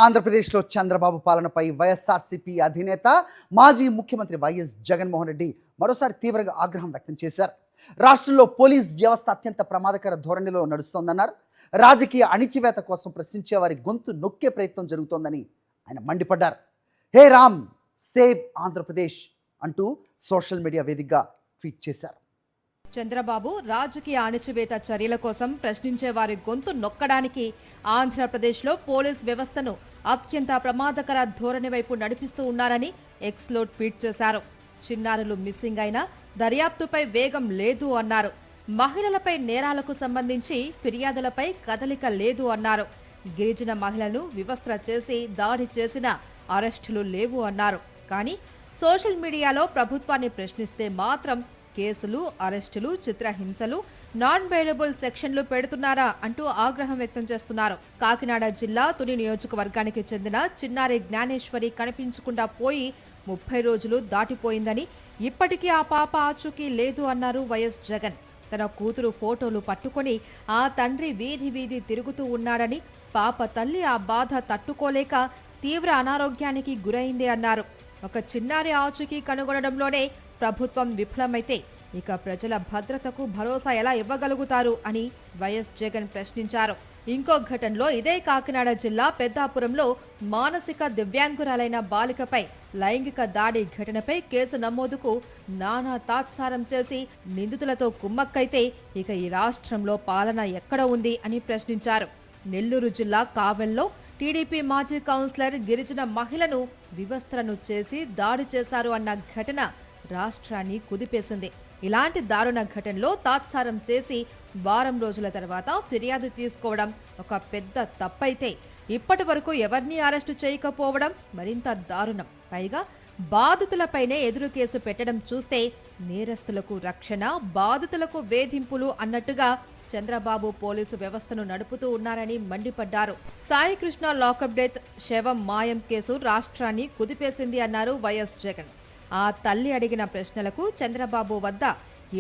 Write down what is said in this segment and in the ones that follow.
ఆంధ్రప్రదేశ్లో చంద్రబాబు పాలనపై వైఎస్ఆర్సీపీ అధినేత మాజీ ముఖ్యమంత్రి వైఎస్ జగన్మోహన్ రెడ్డి మరోసారి తీవ్రంగా ఆగ్రహం వ్యక్తం చేశారు. రాష్ట్రంలో పోలీస్ వ్యవస్థ అత్యంత ప్రమాదకర ధోరణిలో నడుస్తోందన్నారు. రాజకీయ అణిచివేత కోసం ప్రశ్నించే వారి గొంతు నొక్కే ప్రయత్నం జరుగుతోందని ఆయన మండిపడ్డారు. హే రామ్, సేవ్ ఆంధ్రప్రదేశ్ అంటూ సోషల్ మీడియా వేదికగా ట్వీట్ చేశారు. చంద్రబాబు రాజకీయ అణచివేత చర్యల కోసం ప్రశ్నించే వారి గొంతు నొక్కడానికి ఆంధ్రప్రదేశ్లో పోలీస్ వ్యవస్థను అత్యంత ప్రమాదకర ధోరణి వైపు నడిపిస్తూ ఉన్నారని ఎక్స్లో ట్వీట్ చేశారు. చిన్నారులు మిస్సింగ్ అయినా దర్యాప్తుపై వేగం లేదు అన్నారు. మహిళలపై నేరాలకు సంబంధించి ఫిర్యాదులపై కదలిక లేదు అన్నారు. గిరిజన మహిళలను వివస్త్ర చేసి దాడి చేసిన అరెస్టులు లేవు అన్నారు. కానీ సోషల్ మీడియాలో ప్రభుత్వాన్ని ప్రశ్నిస్తే మాత్రం కేసులు, అరెస్టులు, చిత్రహింసలు, నాన్ బెయిలబుల్ సెక్షన్లు పెడుతున్నారా అంటూ ఆగ్రహం వ్యక్తం చేస్తున్నారు. కాకినాడ జిల్లా తుని నియోజకవర్గానికి చెందిన చిన్నారి జ్ఞానేశ్వరి కనిపించకుండా పోయి 30 రోజులు దాటిపోయిందని, ఇప్పటికీ ఆ పాప ఆచూకీ లేదు అన్నారు వైఎస్ జగన్. తన కూతురు ఫోటోలు పట్టుకొని ఆ తండ్రి వీధి వీధి తిరుగుతూ ఉన్నాడని, పాప తల్లి ఆ బాధ తట్టుకోలేక తీవ్ర అనారోగ్యానికి గురైంది అన్నారు. ఒక చిన్నారి ఆచూకీ కనుగొనడంలోనే ప్రభుత్వం విఫలమైతే ఇక ప్రజల భద్రతకు భరోసా ఎలా ఇవ్వగలుగుతారు అని వైఎస్ జగన్ ప్రశ్నించారు. ఇంకో ఘటనలో ఇదే కాకినాడ జిల్లా పెద్దాపురంలో మానసిక దివ్యాంగురాలైన బాలికపై లైంగిక దాడి ఘటనపై కేసు నమోదుకు నానా తాత్సారం చేసి నిందితులతో కుమ్మక్కైతే ఇక ఈ రాష్ట్రంలో పాలన ఎక్కడ ఉంది అని ప్రశ్నించారు. నెల్లూరు జిల్లా కావెల్లో టీడీపీ మాజీ కౌన్సిలర్ గిరిజన మహిళను వివస్త్రను చేసి దాడి చేశారు అన్న ఘటన రాష్ట్రాన్ని కుదిపేసింది. ఇలాంటి దారుణ ఘటనలో తాత్సారం చేసి వారం రోజుల తర్వాత ఫిర్యాదు తీసుకోవడం ఒక పెద్ద తప్పైతే ఇప్పటి వరకు ఎవరిని అరెస్టు చేయకపోవడం మరింత దారుణం. పైగా బాధితులపైనే ఎదురు కేసు పెట్టడం చూస్తే నేరస్తులకు రక్షణ, బాధితులకు వేధింపులు అన్నట్టుగా చంద్రబాబు పోలీసు వ్యవస్థను నడుపుతూ ఉన్నారని మండిపడ్డారు. సాయికృష్ణ లాకప్ డెత్, శవం మాయం కేసు రాష్ట్రాన్ని కుదిపేసింది అన్నారు వైఎస్ జగన్. ఆ తల్లి అడిగిన ప్రశ్నలకు చంద్రబాబు వద్ద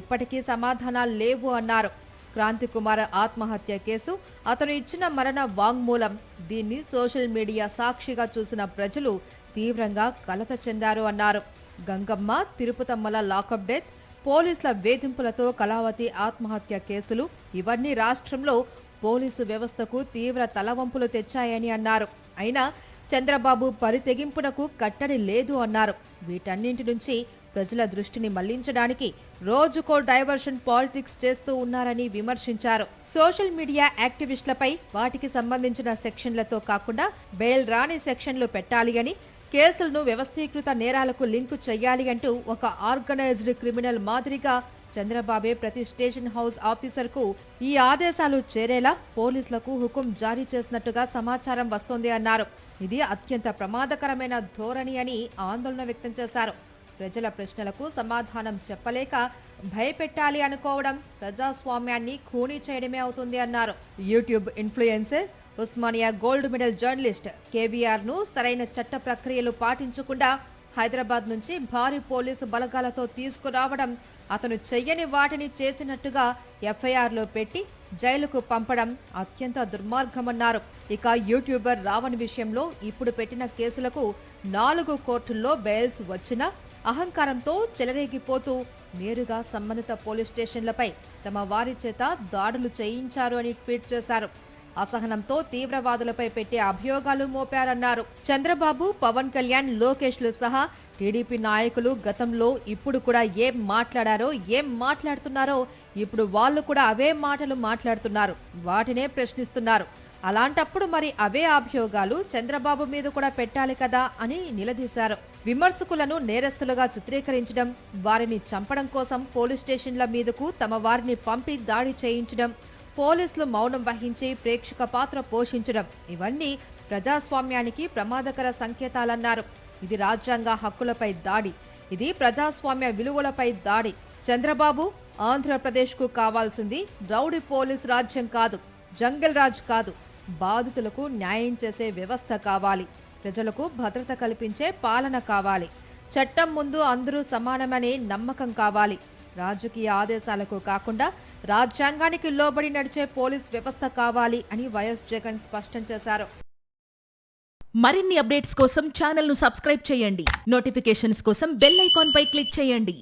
ఇప్పటికీ సమాధానాలు లేవు అన్నారు. క్రాంతికుమార్ ఆత్మహత్య కేసు, అతను ఇచ్చిన మరణ వాంగ్మూలం, దీన్ని సోషల్ మీడియా సాక్షిగా చూసిన ప్రజలు తీవ్రంగా కలత చెందారు అన్నారు. గంగమ్మ, తిరుపతమ్మల లాకప్ డెత్, పోలీసుల వేధింపులతో కళావతి ఆత్మహత్య కేసులు, ఇవన్నీ రాష్ట్రంలో పోలీసు వ్యవస్థకు తీవ్ర తలవంపులు తెచ్చాయని అన్నారు. అయినా చంద్రబాబు పరితెగింపునకు కట్టడి లేదు అన్నారు. వీటన్నింటి నుంచి ప్రజల దృష్టిని మళ్లించడానికి రోజుకో డైవర్షన్ పాలిటిక్స్ చేస్తూ ఉన్నారని విమర్శించారు. సోషల్ మీడియా యాక్టివిస్టులపై వాటికి సంబంధించిన సెక్షన్లతో కాకుండా బెయిల్ రాని సెక్షన్లు పెట్టాలి అని, కేసులను వ్యవస్థీకృత నేరాలకు లింకు చేయాలి అంటూ ఒక ఆర్గనైజ్డ్ క్రిమినల్ మాదిరిగా చంద్రబాబే ప్రతి స్టేషన్ హౌస్ ఆఫీసర్కు ఈ ఆదేశాలు చేరేలా పోలీసులకు హుకుం జారీ చేసినట్టుగా సమాచారం వస్తోంది అన్నారు. ఇది అత్యంత ప్రమాదకరమైన ధోరణి అని ఆందోళన వ్యక్తం చేశారు. ప్రజల ప్రశ్నలకు సమాధానం చెప్పలేక భయపెట్టాలి అనుకోవడం ప్రజాస్వామ్యాన్ని ఖూనీ చేయడమే అవుతుంది అన్నారు. YouTube influencer, Osmania gold medal journalist కేవీఆర్ను సరైన చట్ట ప్రక్రియలు పాటించకుండా హైదరాబాద్ నుంచి భారీ పోలీసు బలగాలతో తీసుకురావడం, అతను చెయ్యని వాటిని చేసినట్టుగా ఎఫ్ఐఆర్లో పెట్టి జైలుకు పంపడం అత్యంత దుర్మార్గమన్నారు. ఇక యూట్యూబర్ రావణ్ విషయంలో ఇప్పుడు పెట్టిన కేసులకు 4 కోర్టుల్లో బెయిల్స్ వచ్చినా అహంకారంతో చెలరేగిపోతూ నేరుగా సంబంధిత పోలీస్ స్టేషన్లపై తమ వారి చేత దాడులు చేయించారు అని ట్వీట్ చేశారు. అసహనంతో తీవ్రవాదులపై పెట్టే అభియోగాలు మోపారన్నారు. చంద్రబాబు, పవన్ కళ్యాణ్, లోకేష్లు సహా టీడీపీ నాయకులు గతంలో ఇప్పుడు కూడా ఏం మాట్లాడారో, ఏం మాట్లాడుతున్నారో ఇప్పుడు వాళ్ళు కూడా అవే మాటలు మాట్లాడుతున్నారు, వాటినే ప్రశ్నిస్తున్నారు. అలాంటప్పుడు మరి అవే అభియోగాలు చంద్రబాబు మీద కూడా పెట్టాలి కదా అని నిలదీశారు. విమర్శకులను నేరస్తులుగా చిత్రీకరించడం, వారిని చంపడం కోసం పోలీస్ స్టేషన్ల మీదకు తమ వారిని పంపి దాడి చేయించడం, పోలీసులు మౌనం వహించి ప్రేక్షక పాత్ర పోషించడం, ఇవన్నీ ప్రజాస్వామ్యానికి ప్రమాదకర సంకేతాలన్నారు. ఇది రాజ్యాంగ హక్కులపై దాడి, ఇది ప్రజాస్వామ్య విలువలపై దాడి. చంద్రబాబు, ఆంధ్రప్రదేశ్కు కావాల్సింది రౌడీ పోలీస్ రాజ్యం కాదు, జంగల్ రాజ్ కాదు. బాధితులకు న్యాయం చేసే వ్యవస్థ కావాలి, ప్రజలకు భద్రత కల్పించే పాలన కావాలి, చట్టం ముందు అందరూ సమానమనే నమ్మకం కావాలి. రాజకీయ ఆదేశాలకు కాకుండా రాజ్యాంగానికి లోబడి నడిచే పోలీస్ వ్యవస్థ కావాలి అని వైఎస్ జగన్ స్పష్టం చేశారు. మరిన్ని అప్డేట్స్ కోసం ఛానల్ ను సబ్స్క్రైబ్ చేయండి. నోటిఫికేషన్స్ కోసం బెల్ ఐకాన్ పై క్లిక్ చేయండి.